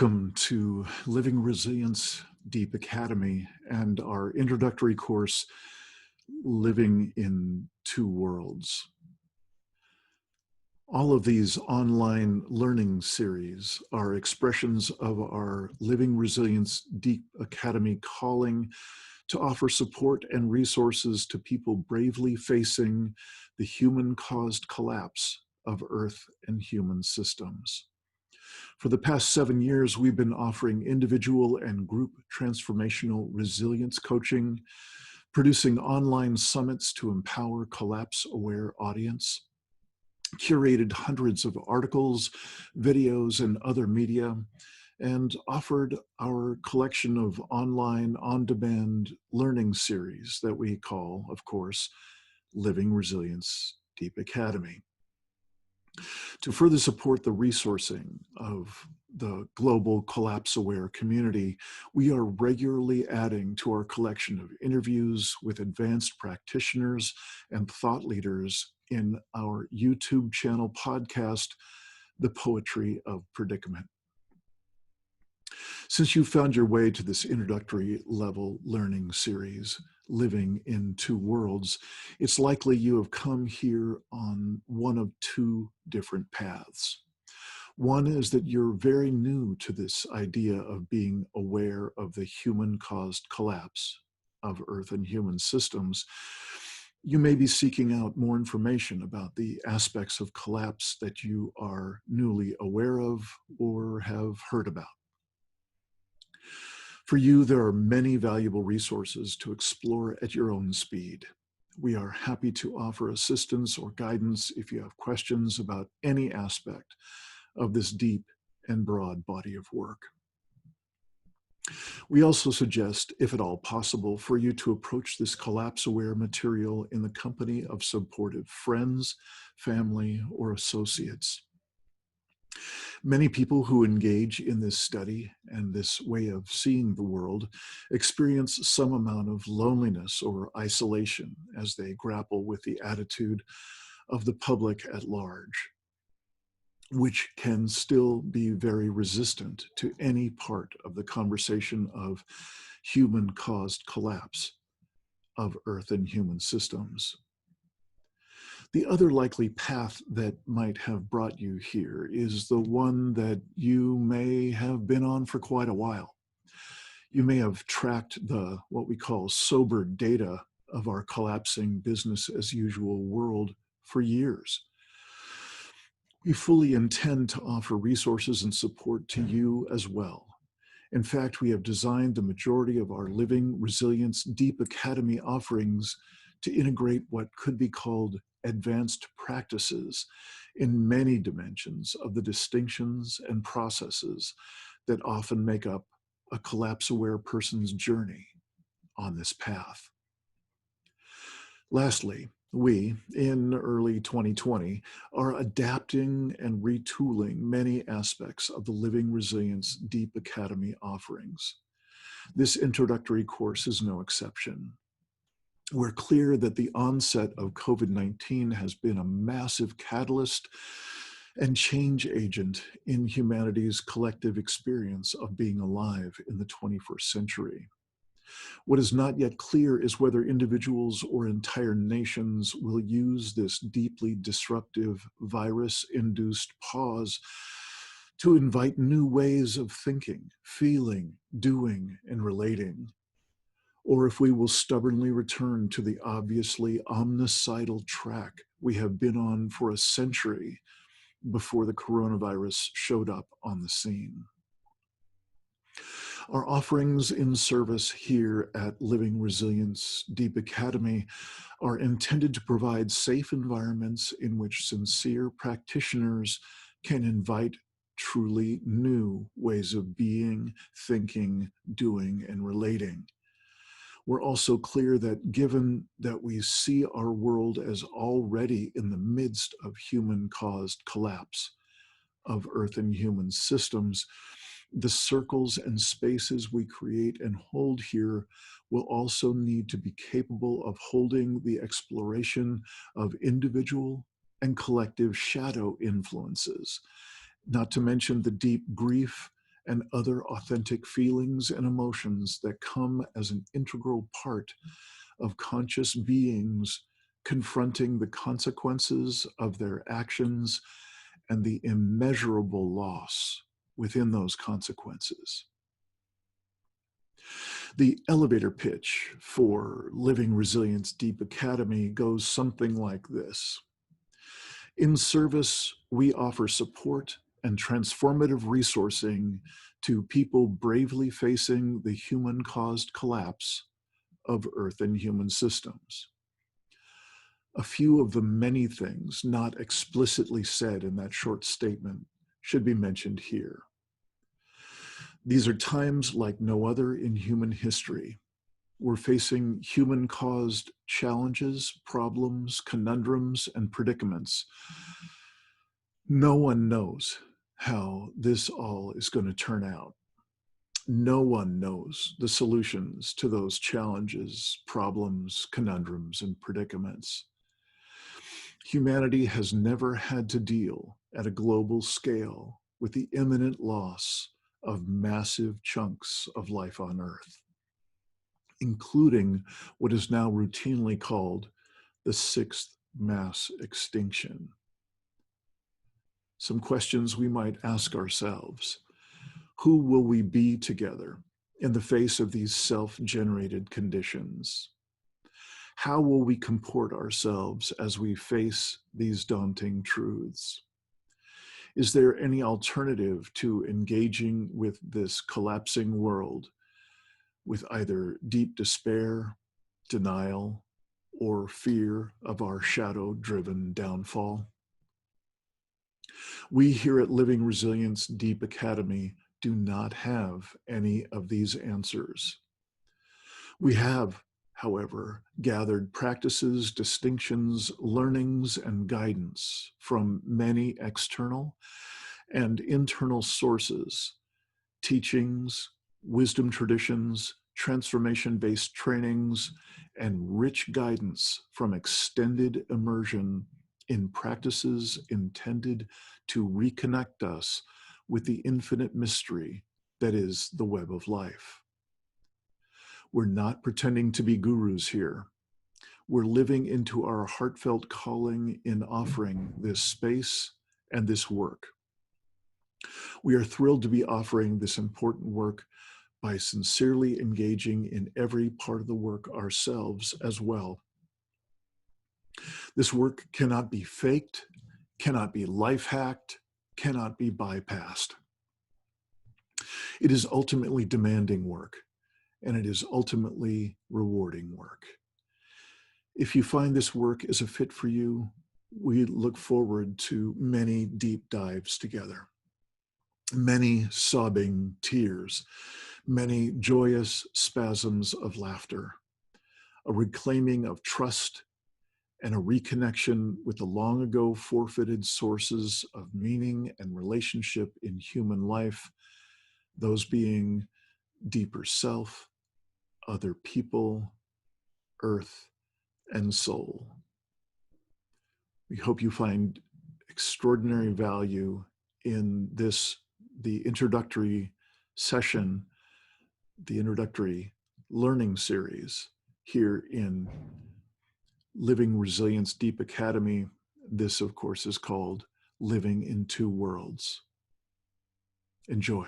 Welcome to Living Resilience Deep Academy and our introductory course, Living in Two Worlds. All of these online learning series are expressions of our Living Resilience Deep Academy calling to offer support and resources to people bravely facing the human-caused collapse of Earth and human systems. For the past 7 years, we've been offering individual and group transformational resilience coaching, producing online summits to empower collapse-aware audience, curated hundreds of articles, videos, and other media, and offered our collection of online on-demand learning series that we call, of course, Living Resilience Deep Academy. To further support the resourcing of the global collapse-aware community, we are regularly adding to our collection of interviews with advanced practitioners and thought leaders in our YouTube channel podcast, The Poetry of Predicament. Since you found your way to this introductory level learning series, Living in Two Worlds, it's likely you have come here on one of two different paths. One is that you're very new to this idea of being aware of the human-caused collapse of Earth and human systems. You may be seeking out more information about the aspects of collapse that you are newly aware of or have heard about. For you, there are many valuable resources to explore at your own speed. We are happy to offer assistance or guidance if you have questions about any aspect of this deep and broad body of work. We also suggest, if at all possible, for you to approach this collapse-aware material in the company of supportive friends, family, or associates. Many people who engage in this study and this way of seeing the world experience some amount of loneliness or isolation as they grapple with the attitude of the public at large, which can still be very resistant to any part of the conversation of human-caused collapse of Earth and human systems. The other likely path that might have brought you here is the one that you may have been on for quite a while. You may have tracked what we call sober data of our collapsing business as usual world for years. We fully intend to offer resources and support to you as well. In fact, we have designed the majority of our Living Resilience Deep Academy offerings to integrate what could be called advanced practices in many dimensions of the distinctions and processes that often make up a collapse-aware person's journey on this path. Lastly, we, in early 2020, are adapting and retooling many aspects of the Living Resilience Deep Academy offerings. This introductory course is no exception. We're clear that the onset of COVID-19 has been a massive catalyst and change agent in humanity's collective experience of being alive in the 21st century. What is not yet clear is whether individuals or entire nations will use this deeply disruptive virus-induced pause to invite new ways of thinking, feeling, doing, and relating, or if we will stubbornly return to the obviously omnicidal track we have been on for a century before the coronavirus showed up on the scene. Our offerings in service here at Living Resilience Deep Academy are intended to provide safe environments in which sincere practitioners can invite truly new ways of being, thinking, doing, and relating. We're also clear that given that we see our world as already in the midst of human-caused collapse of Earth and human systems, the circles and spaces we create and hold here will also need to be capable of holding the exploration of individual and collective shadow influences, not to mention the deep grief and other authentic feelings and emotions that come as an integral part of conscious beings confronting the consequences of their actions and the immeasurable loss within those consequences. The elevator pitch for Living Resilience Deep Academy goes something like this. In service, we offer support and transformative resourcing to people bravely facing the human-caused collapse of Earth and human systems. A few of the many things not explicitly said in that short statement should be mentioned here. These are times like no other in human history. We're facing human-caused challenges, problems, conundrums, and predicaments. No one knows how this all is going to turn out. No one knows the solutions to those challenges, problems, conundrums, and predicaments. Humanity has never had to deal at a global scale with the imminent loss of massive chunks of life on Earth, including what is now routinely called the sixth mass extinction. Some questions we might ask ourselves. Who will we be together in the face of these self-generated conditions? How will we comport ourselves as we face these daunting truths? Is there any alternative to engaging with this collapsing world with either deep despair, denial, or fear of our shadow-driven downfall? We here at Living Resilience Deep Academy do not have any of these answers. We have, however, gathered practices, distinctions, learnings, and guidance from many external and internal sources, teachings, wisdom traditions, transformation-based trainings, and rich guidance from extended immersion in practices intended to reconnect us with the infinite mystery that is the web of life. We're not pretending to be gurus here. We're living into our heartfelt calling in offering this space and this work. We are thrilled to be offering this important work by sincerely engaging in every part of the work ourselves as well. This work cannot be faked, cannot be life hacked, cannot be bypassed. It is ultimately demanding work, and it is ultimately rewarding work. If you find this work is a fit for you, we look forward to many deep dives together, many sobbing tears, many joyous spasms of laughter, a reclaiming of trust, and a reconnection with the long ago forfeited sources of meaning and relationship in human life, those being deeper self, other people, earth, and soul. We hope you find extraordinary value in the introductory session, the introductory learning series here in Living Resilience Deep Academy. This, of course, is called Living in Two Worlds. Enjoy.